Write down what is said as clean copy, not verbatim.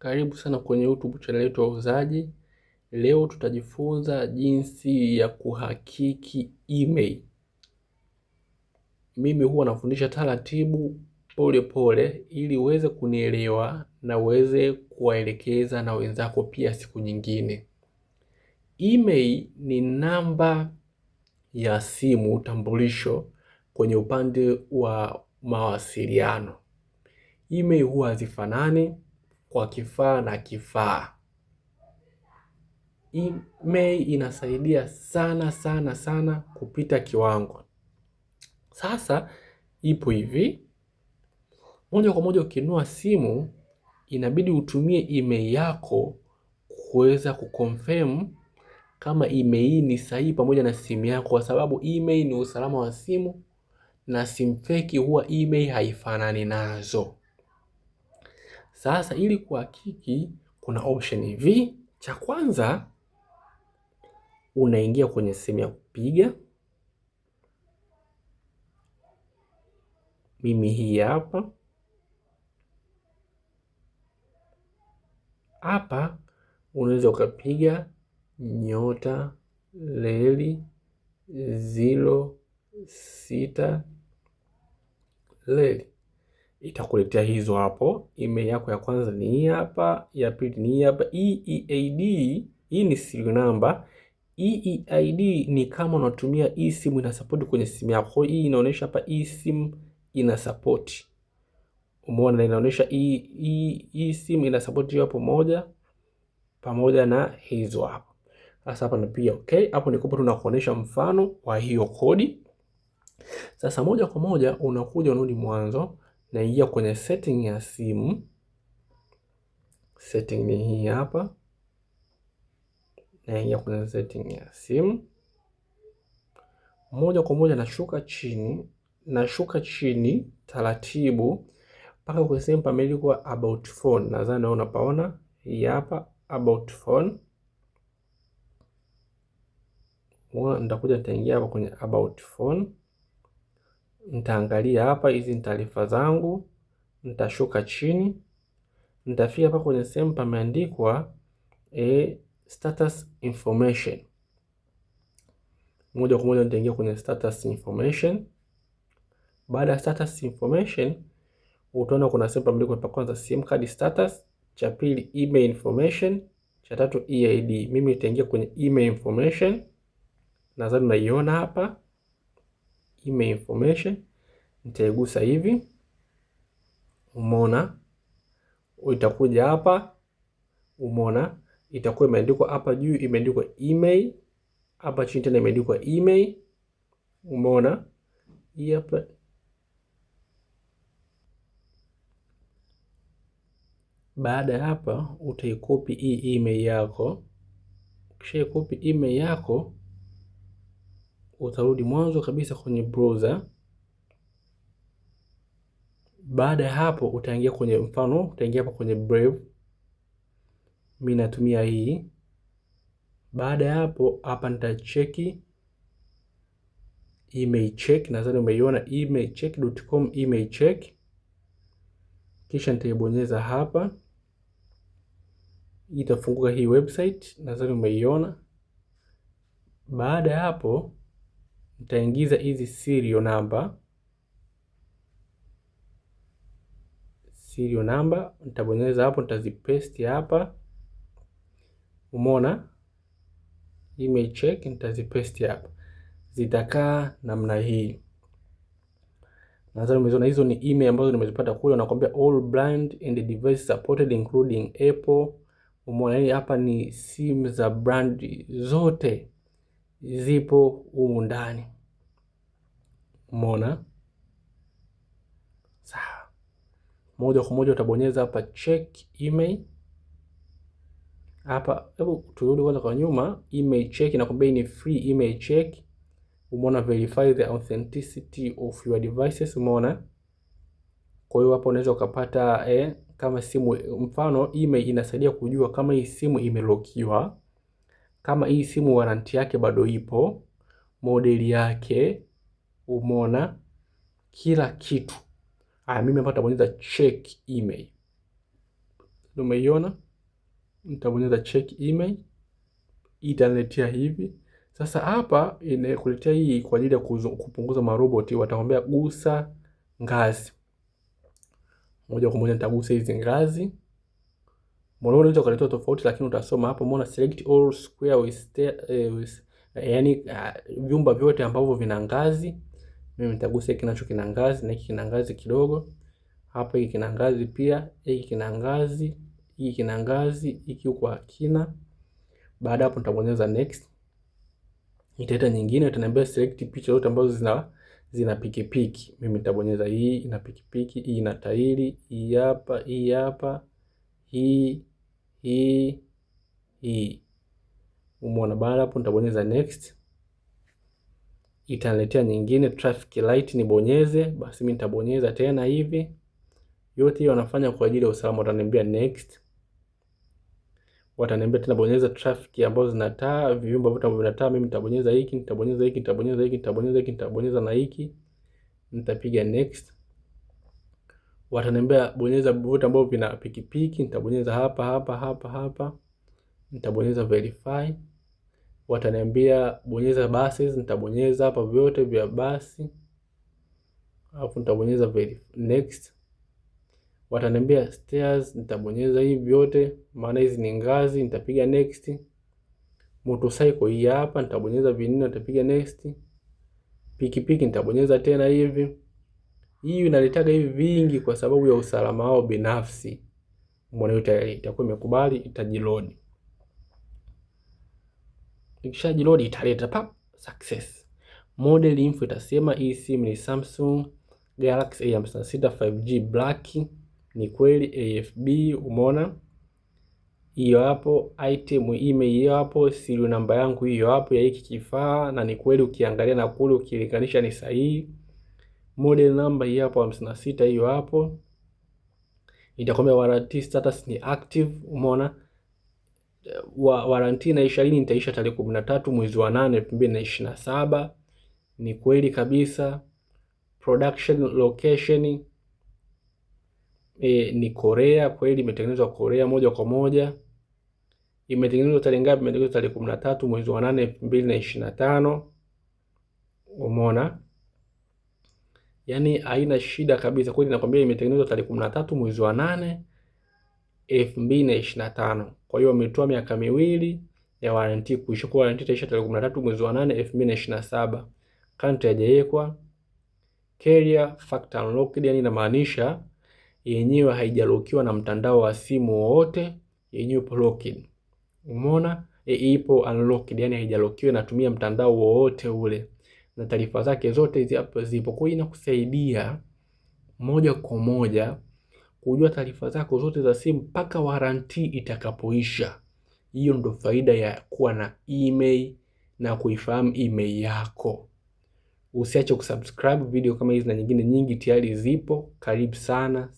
Karibu sana kwenye YouTube channel yetu ya Wauzaji. Leo tutajifunza jinsi ya kuhakiki email. Mimi huwa nafundisha taratibu pole pole ili uweze kunielewa na uweze kuwaelekeza na wenzako pia siku nyingine. Email ni namba ya simu utambulisho kwenye upande wa mawasiliano. Email huwa hazifanani kwa kifaa na kifaa. Email inasaidia sana kupita kiwango. Sasa ipo hivi, moja kwa moja ukinunua simu inabidi utumie email yako kuweza kuconfirm kama email ni sahihi pamoja na simu yako, kwa sababu email ni usalama wa simu na simu fake huwa email haifanani nazo. Sasa ili kuhakiki kuna option hivi. Cha kwanza unaingia kwenye sehemu ya kupiga. Mimi hii hapa. Hapa unaweza ukapiga *6 leli. Itakuletea hizo hapo. Email yako ya kwanza ni hii hapa, ya pili ni hii hapa. EEID, hii ni serial number. EEID ni kama unatumia eSIM ina support kwenye simu yako. Hii inaonyesha hapa eSIM ina support. Umeona, inaonyesha eSIM ina support hiyo hapo pamoja na hizo hapo. Sasa hapa napiga okay. Hapo nikopo tunakuonesha mfano wa hiyo kodi. Sasa moja kwa moja unakuja unarudi mwanzo, naingia kwenye setting ya simu. Setting ni hii hapa. Naingia kwenye setting ya simu. Moja kwa moja nashuka chini taratibu mpaka kwenye sehemu pameandikwa about phone. Nadhani unapaona hii hapa about phone. Nitakuja nitaingia hapa kwenye about phone. Nitaangalia hapa hizi taarifa zangu. Nitashuka chini. Nitafika hapa kwenye sehemu pameandikwa status information. Moja kwa moja nitaingia kwenye status information. Baada ya status information utaona kuna sehemu pameandikwa pa kwanza SIM card status, cha pili email information, cha tatu EID. Mimi nitaingia kwenye email information. Nadhani unaiona hapa email information. Nitaigusa hivi. Umeona? Itakuja hapa. Umeona? Itakuwa imeandikwa hapa juu imeandikwa email. Hapa chini tena imeandikwa email. Umeona? Hii hapa. Baada ya hapa utaikopi hii email yako. Ukishaikopi email yako utarudi mwanzo kabisa kwenye browser. Baada ya hapo utaingia kwenye mfano, utaingia hapa kwenye Brave. Mimi natumia hii. Baada ya hapo hapa nitacheki email check. Nadhani umeiona emailcheck.com email check. Kisha nitaibonyeza hapa. Itafunguka hii website. Nadhani umeiona. Baada ya hapo nitaingiza hizi serial number. Nitabonyeza hapo, nitazipaste hapa. Umeona? Email check nitazipaste hapa. Zitakaa namna hii. Nadhani umeziona hizo ni email ambazo nimezipata kule. Nakwambia all brand and device supported including Apple. Umeona hapa ni simu za brand zote zipo humu ndani. Umeona? Sawa. Moja kwa moja utabonyeza hapa check email. Hapa hebu turudi kwanza kwa nyuma. Email check inakwambia ni free email check. Umeona, verify the authenticity of your devices. Umeona? Kwa hiyo hapo unaweza ukapata kama simu, mfano email inasaidia kujua kama hii simu imelokiwa, kama hii simu warranty yake bado ipo, modeli yake. Umeona? Kila kitu. Mimi hapa nitabonyeza check email. Ndio umeiona? Nitabonyeza check email, itaniletea hivi. Sasa hapa inakuletea hii kwa ajili ya kupunguza maroboti, watakwambia gusa ngazi. Moja kwa moja nitagusa hizi ngazi. Mbona unaweza kuleta tofauti, lakini utasoma hapo, umeona select all square with yani vyumba vyote ambavyo vina ngazi. Mimi nitagusa hiki kinacho kina ngazi, na hiki kina ngazi kidogo. Hapa hiki kina ngazi pia, hiki kina ngazi, hiki kina ngazi, hiki huko hakina. Baada hapo nitabonyeza next. Italeta nyingine, itaniambia select picha zote ambazo zina pikipiki. Mimi nitabonyeza hii ina pikipiki, hii ina tairi, hii hapa, hii hapa, hii. Umeona? Baada hapo nitabonyeza next. Itaniletea nyingine traffic light, nibonyeze. Basi mimi nitabonyeza tena hivi. Yote hiyo wanafanya kwa ajili ya usalama. Wataniambia next. Wataniambia tena bonyeza traffic ambazo zina taa, vyumba vyote ambavyo vina taa. Mimi nitabonyeza hiki, nitabonyeza hiki, nitabonyeza hiki, nitabonyeza hiki, nitabonyeza na hiki. Nitapiga next. Wataniambia bonyeza vyote ambavyo vina pikipiki. Nitabonyeza hapa. Nitabonyeza verify. Wataniambia bonyeza buses. Nitabonyeza hapa vyote vya basi. Alafu nitabonyeza next. Wataniambia stairs. Nitabonyeza hivi vyote, maana hizi ni ngazi. Nitapiga next. Motorcycle hii hapa, nitabonyeza vinne, nitapiga next. Pikipiki nitabonyeza tena hivi. Hii inaletaga hivi vingi kwa sababu ya usalama wao binafsi. Mbona yote itakuwa imekubali, itajiload. Ikishajiload italeta pap success. Model info itasema hii simu ni Samsung Galaxy A56 5G Black. Ni kweli AFB, umeona? Hiyo hapo, item email hiyo hapo, serial namba yangu hiyo hapo ya hiki kifaa, na ni kweli ukiangalia na kule ukilinganisha ni sahihi. Model number hiyo hapo 56 hiyo hapo. Itakwambia warranty status ni active, umeona? Warranty inaisha lini? Itaisha tarehe 13 mwezi wa 8 2027. Ni kweli kabisa. Production location ni Korea, kweli imetengenezwa Korea moja kwa moja. Imetengenezwa tarehe ngapi? Imetengenezwa tarehe 13 mwezi wa 8 2025. Umeona? Yaani haina shida kabisa. Kweli nakwambia imetengenezwa tarehe 13 mwezi wa 8 2025. Kwa hiyo wametoa miaka miwili ya warranty kuisha. Kwa warranty itaisha tarehe 13 mwezi wa 8 2027. Country hajawekwa. Carrier factory unlocked, yani inamaanisha yenyewe haijalokiwa na mtandao wa simu wowote, yenyewe ipo locked. Umeona? Ipo unlocked, yani haijalokiwa, inatumia mtandao wowote ule. Na taarifa zake zote hizi hapo zipo. Kwa hiyo inakusaidia moja kwa moja kujua taarifa zako zote za simu mpaka warranty itakapoisha. Hiyo ndo faida ya kuwa na email na kuifahamu email yako. Usiache kusubscribe, video kama hizi na nyingine nyingi tayari zipo. Karibu sana.